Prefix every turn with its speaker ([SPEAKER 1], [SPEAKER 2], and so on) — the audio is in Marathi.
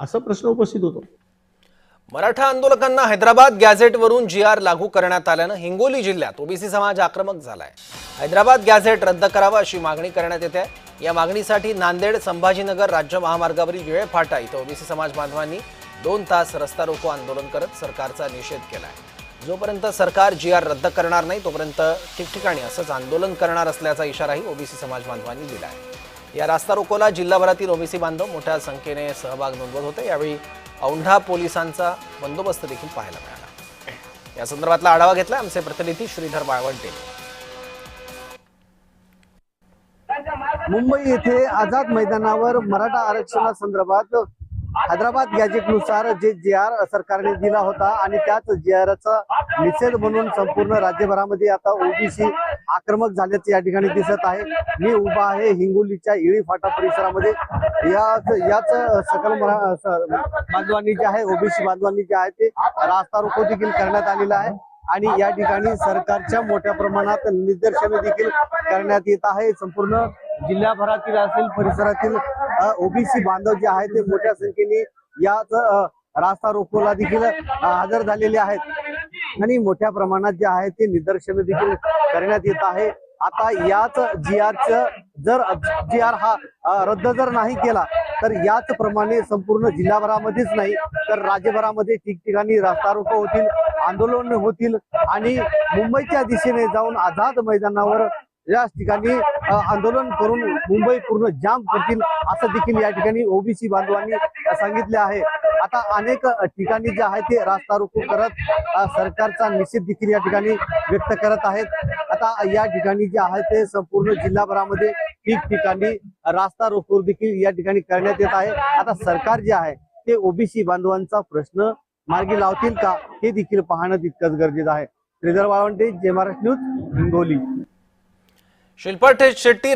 [SPEAKER 1] असा प्रश्न उपस्थित होतो।
[SPEAKER 2] मराठा आंदोलकांना हैदराबाद गॅझेटवरून GR लागू करण्यात आल्यानं हिंगोली जिल्ह्यात ओबीसी समाज आक्रमक झालाय। हैदराबाद गॅझेट रद्द करावा अशी मागणी करण्यात येते। या मागणीसाठी नांदेड संभाजीनगर राज्य महामार्गावरील येळे फाटा इथं ओबीसी समाज बांधवांनी 2 तास रस्ता रोको आंदोलन करत सरकारचा निषेध केलाय। जोपर्यंत सरकार GR रद्द करणार नाही तोपर्यंत ठिकठिकाणी असंच आंदोलन करणार असल्याचा इशाराही ओबीसी समाज बांधवांनी दिलाय। या रास्ता रोकोला जिल्हाभरातील ओबीसी बांधव मोठ्या संख्येने सहभाग नोंदवत होते। यावेळी औंढा पोलिसांचा बंदोबस्त देखील पाहायला मिळाला। या संदर्भातला आढावा घेतला आमचे प्रतिनिधी श्रीधर बाळवंटे।
[SPEAKER 3] मुंबई येथे आझाद मैदानावर मराठा आरक्षणासंदर्भात हैदराबाद गॅजेटनुसार जे GR सरकारने दिला होता आणि त्याच GRचा निषेध म्हणून संपूर्ण राज्यभरामध्ये आता ओबीसी आक्रमक झाल्याचे या ठिकाणी दिसत आहे। मी उभा आहे हिंगोलीच्या येळी फाटा परिसरामध्ये। याच सकल बांधवांनी जे आहे ओबीसी बांधवांनी जे आहे ते रास्ता रोको देखील करण्यात आलेला आहे आणि या ठिकाणी सरकारच्या मोठ्या प्रमाणात निदर्शने देखील करण्यात येत आहे। संपूर्ण जिल्ह्याभरातील असेल परिसरातील ओबीसी बांधव जे आहेत ते मोठ्या संख्येने याच रास्ता रोकोला देखील हजर झालेले आहेत आणि मोठ्या प्रमाणात जे आहे ते निदर्शने देखील करण्यात येत आहे। आता याच जर GR हा रद्द जर नाही केला तर याच प्रमाणे संपूर्ण जिल्हाभरामध्येच नाही तर राज्यभरामध्ये ठिकठिकाणी रास्ता रोको होतील, आंदोलन होतील आणि मुंबईच्या दिशेने जाऊन आझाद मैदानावर या ठिकाणी आंदोलन करून मुंबई पूर्ण जाम करतील असं देखील या ठिकाणी ओबीसी बांधवांनी सांगितले आहे। आता अनेक ठिकाणी जे आहे ते रास्ता रोको करत सरकारचा निषेध देखील या ठिकाणी व्यक्त करत आहेत। आता या ठिकाणी जे आहे ते संपूर्ण जिल्हाभरामध्ये ठिकठिकाणी रास्ता रोको देखील या ठिकाणी करण्यात येत आहे। आता सरकार जे आहे ते ओबीसी बांधवांचा प्रश्न मार्गी लावतील का हे देखील पाहणं तितकंच गरजेचं आहे। श्रीधर बाळवंटे, जय महाराष्ट्र न्यूज, हिंगोली।
[SPEAKER 2] शिल्पा शेट्टी